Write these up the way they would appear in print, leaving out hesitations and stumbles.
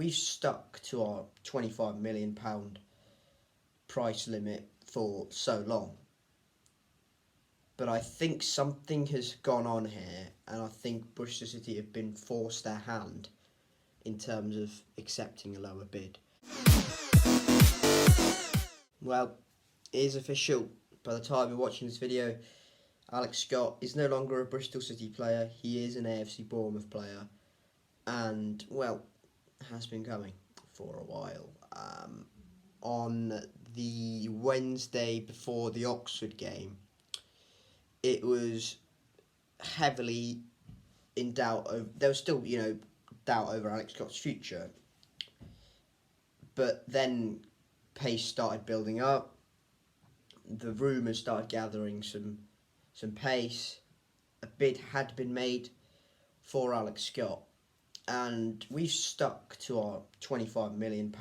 we've stuck to our £25 million price limit for so long. But I think something has gone on here, and I think Bristol City have been forced their hand in terms of accepting a lower bid. Well, it is official. By the time you're watching this video, Alex Scott is no longer a Bristol City player. He is an AFC Bournemouth player, and, well, has been coming for a while. On the Wednesday before the Oxford game, it was heavily in doubt. There was still, doubt over Alex Scott's future. But then pace started building up. The rumours started gathering some pace. A bid had been made for Alex Scott. And we've stuck to our £25 million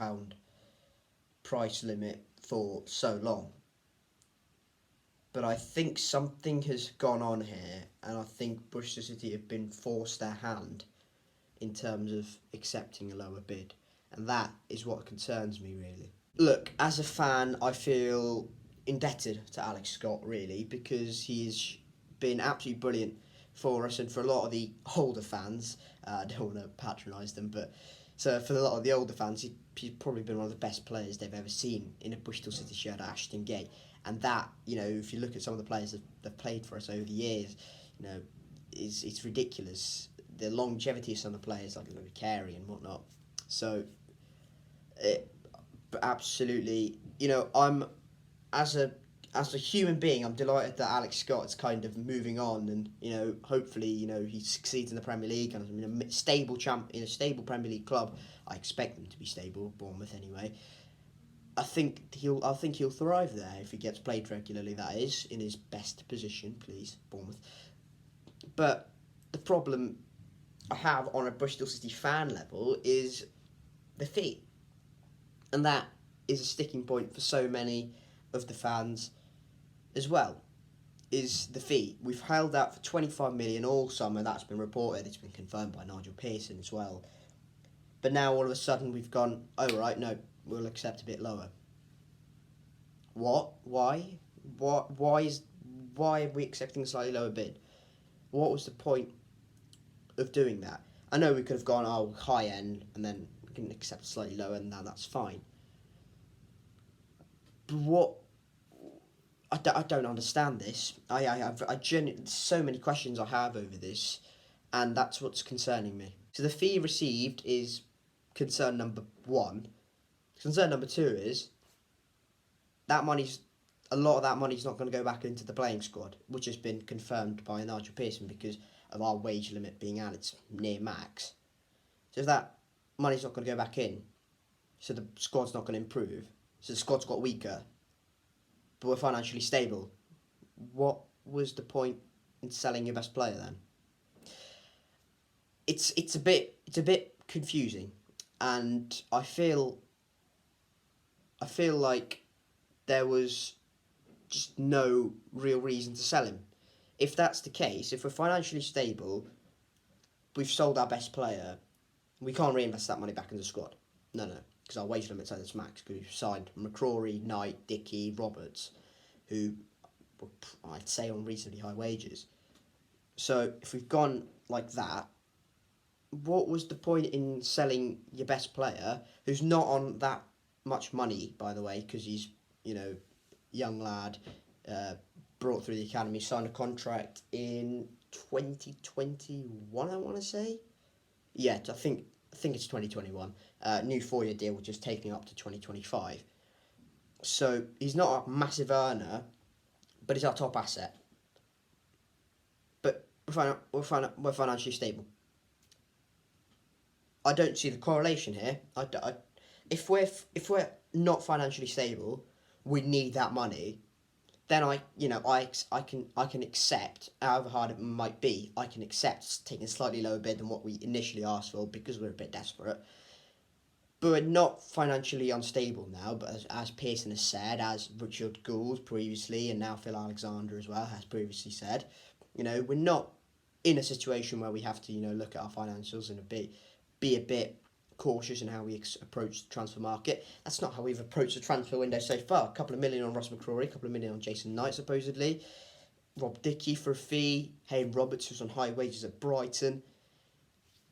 price limit for so long. But I think something has gone on here, and I think Bristol City have been forced their hand in terms of accepting a lower bid. And that is what concerns me, really. Look, as a fan, I feel indebted to Alex Scott, really, because he's been absolutely brilliant for us and for a lot of the older fans. I don't want to patronise them, but so for a lot of the older fans, he's probably been one of the best players they've ever seen in a Bristol City shirt at Ashton Gate. And that, if you look at some of the players that played for us over the years, it's ridiculous. The longevity of some of the players like Carey and whatnot. So, but absolutely, I'm as a human being, I'm delighted that Alex Scott's kind of moving on, and hopefully, he succeeds in the Premier League and in a stable in a stable Premier League club. I expect them to be stable, Bournemouth anyway. I think he'll thrive there if he gets played regularly. That is in his best position, please, Bournemouth. But the problem I have on a Bristol City fan level is the fee, and that is a sticking point for so many of the fans as well. Is the fee. We've held out for 25 million all summer. That's been reported. It's been confirmed by Nigel Pearson as well. But now all of a sudden we've gone, oh right, no, we'll accept a bit lower. What? Why? Why are we accepting a slightly lower bid? What was the point of doing that? I know we could have gone high end and then we can accept slightly lower, and that's fine. But what? I don't understand this. I genuinely, so many questions I have over this, and that's what's concerning me. So the fee received is concern number one. Concern number two is a lot of that money's not going to go back into the playing squad, which has been confirmed by Nigel Pearson because of our wage limit being at its near max. So if that money's not going to go back in, so the squad's not going to improve, so the squad's got weaker, but we're financially stable, what was the point in selling your best player then? It's a bit confusing, and I feel like there was just no real reason to sell him. If that's the case, if we're financially stable, we've sold our best player, we can't reinvest that money back in the squad. No, because our wage limit's at its max, because we've signed McCrory, Knight, Dickey, Roberts, who were, I'd say, on reasonably high wages. So if we've gone like that, what was the point in selling your best player, who's not on that much money, by the way, because he's, young lad, brought through the academy, signed a contract in 2021, I want to say. Yeah, I think it's 2021. New 4-year deal, which is taking up to 2025. So he's not a massive earner, but he's our top asset. But we're financially stable. I don't see the correlation here. If we're not financially stable, we need that money. Then I can accept, however hard it might be, I can accept taking a slightly lower bid than what we initially asked for because we're a bit desperate. But we're not financially unstable now. But as Pearson has said, as Richard Gould previously, and now Phil Alexander as well has previously said, we're not in a situation where we have to look at our financials and be a bit cautious in how we approach the transfer market. That's not how we've approached the transfer window so far. A couple of million on Ross McCrory, a couple of million on Jason Knight, supposedly. Rob Dickey for a fee. Hayden Roberts, who's on high wages at Brighton.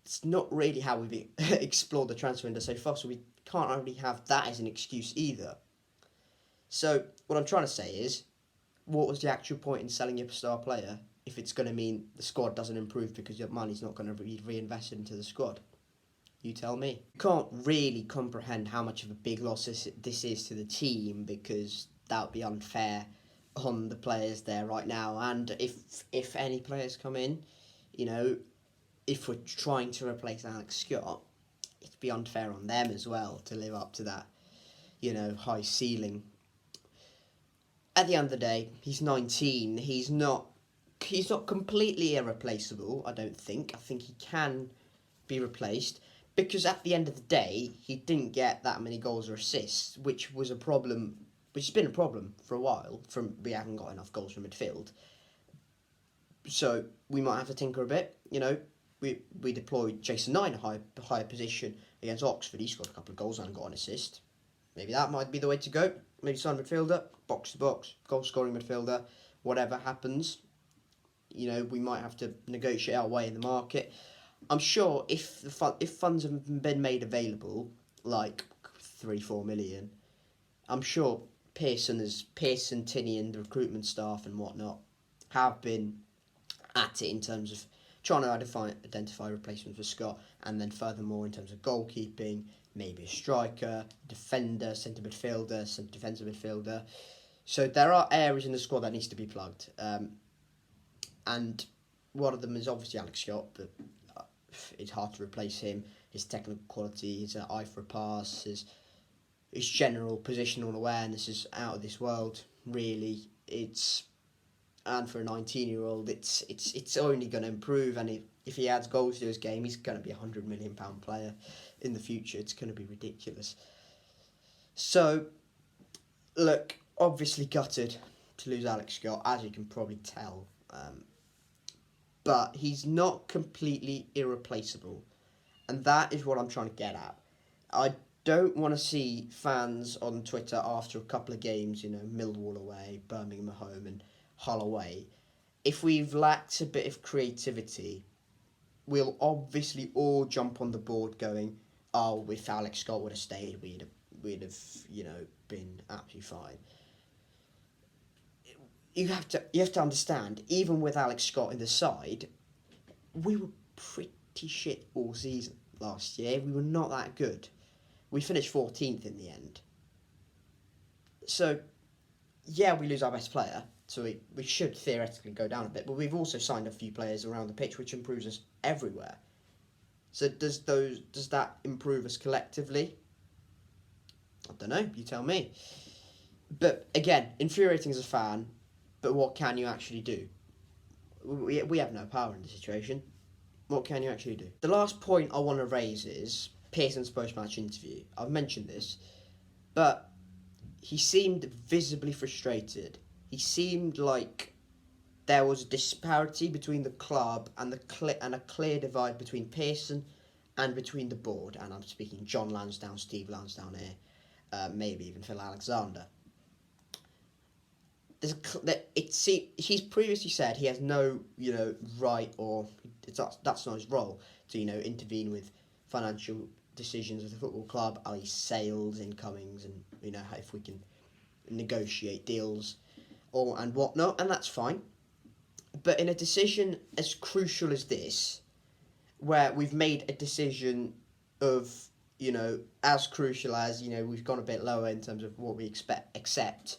It's not really how we've explored the transfer window so far, so we can't really have that as an excuse either. So, what I'm trying to say is, what was the actual point in selling your star player if it's going to mean the squad doesn't improve because your money's not going to be reinvested into the squad? You tell me. You can't really comprehend how much of a big loss this is to the team, because that would be unfair on the players there right now. And if any players come in, if we're trying to replace Alex Scott, it'd be unfair on them as well to live up to that, high ceiling. At the end of the day, he's 19. He's not completely irreplaceable, I don't think. I think he can be replaced, because at the end of the day, he didn't get that many goals or assists, which was a problem, which has been a problem for a while. We haven't got enough goals from midfield. So we might have to tinker a bit. We deployed Jason Knight in a higher position against Oxford. He scored a couple of goals and got an assist. Maybe that might be the way to go. Maybe sign a midfielder, box to box, goal scoring midfielder. Whatever happens, we might have to negotiate our way in the market. I'm sure if funds have been made available, like 3-4 million, I'm sure Pearson, Tinney, and the recruitment staff and whatnot have been at it in terms of trying to identify replacements for Scott, and then furthermore in terms of goalkeeping, maybe a striker, defender, centre midfielder, some defensive midfielder. So there are areas in the squad that needs to be plugged. And one of them is obviously Alex Scott, but it's hard to replace him. His technical quality, his eye for a pass, his general positional awareness is out of this world. Really, and for a 19-year-old, it's only going to improve. And if he adds goals to his game, he's going to be a £100 million player in the future. It's going to be ridiculous. So, look, obviously gutted to lose Alex Scott, as you can probably tell. But he's not completely irreplaceable. And that is what I'm trying to get at. I don't want to see fans on Twitter after a couple of games, Millwall away, Birmingham at home, and Hull away. If we've lacked a bit of creativity, we'll obviously all jump on the board going, oh, if Alex Scott would have stayed, we'd have been absolutely fine. You have to understand, even with Alex Scott in the side, we were pretty shit all season last year. We were not that good. We finished 14th in the end. So, yeah, we lose our best player, so we should theoretically go down a bit, but we've also signed a few players around the pitch, which improves us everywhere. So does that improve us collectively? I don't know, you tell me. But again, infuriating as a fan, but what can you actually do? We have no power in the situation. What can you actually do? The last point I want to raise is Pearson's post-match interview. I've mentioned this, but he seemed visibly frustrated. He seemed like there was a disparity between the club and a clear divide between Pearson and between the board. And I'm speaking John Lansdowne, Steve Lansdowne here, maybe even Phil Alexander. He's previously said he has no, right, or that's not his role to, intervene with financial decisions of the football club, i.e. sales, incomings, and, if we can negotiate deals and whatnot, and that's fine. But in a decision as crucial as this, where we've made a decision of, as crucial as, we've gone a bit lower in terms of what we accept,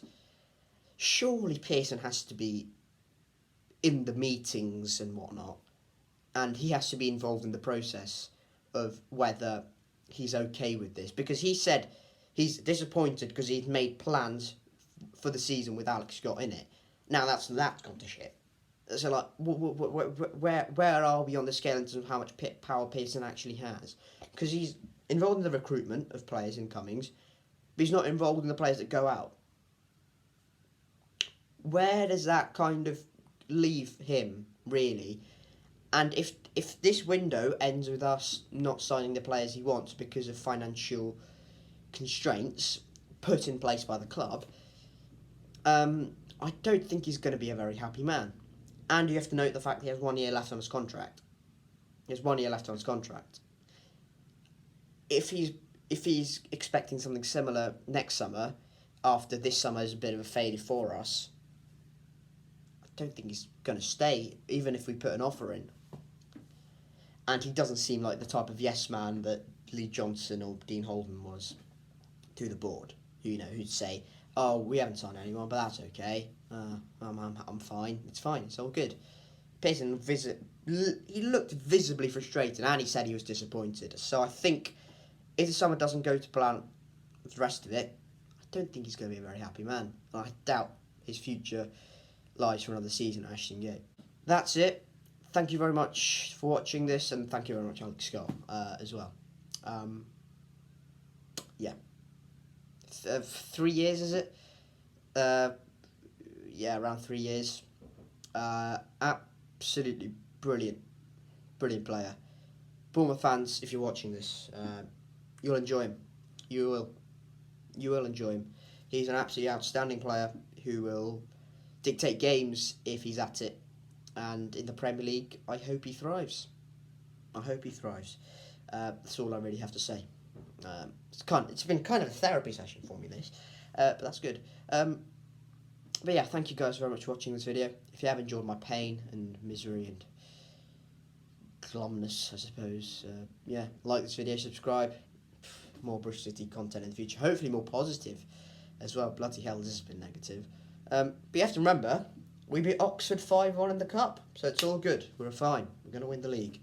surely Pearson has to be in the meetings and whatnot, and he has to be involved in the process of whether he's okay with this, because he said he's disappointed because he'd made plans for the season with Alex Scott in it. Now that's gone to shit. So like, where are we on the scale in terms of how much power Pearson actually has? Because he's involved in the recruitment of players incomings, but he's not involved in the players that go out. Where does that kind of leave him, really? And if this window ends with us not signing the players he wants because of financial constraints put in place by the club, I don't think he's going to be a very happy man. And you have to note the fact he has 1 year left on his contract. He has 1 year left on his contract. If he's expecting something similar next summer, after this summer is a bit of a failure for us, I don't think he's going to stay, even if we put an offer in. And he doesn't seem like the type of yes man that Lee Johnson or Dean Holden was to the board. Who'd say, "Oh, we haven't signed anyone, but that's okay. I'm fine. It's fine. It's all good." Pearson he looked visibly frustrated, and he said he was disappointed. So I think if the summer doesn't go to plan with the rest of it, I don't think he's going to be a very happy man. I doubt his future lies for another season at Ashton Gate. That's it. Thank you very much for watching this, and thank you very much, Alex Scott, as well. Yeah. 3 years, is it? Yeah, around 3 years. Absolutely brilliant player. Bournemouth fans, if you're watching this, you'll enjoy him. You will enjoy him. He's an absolutely outstanding player who will dictate games if he's at it. And in the Premier League, I hope he thrives. That's all I really have to say. It's been kind of a therapy session for me, this, but that's good. But yeah, thank you guys very much for watching this video. If you have enjoyed my pain and misery and glumness, I suppose, yeah, like this video, subscribe. More Bristol City content in the future. Hopefully more positive as well. Bloody hell, this has been negative. But you have to remember, we beat Oxford 5-1 in the cup, so it's all good. We're fine. We're going to win the league.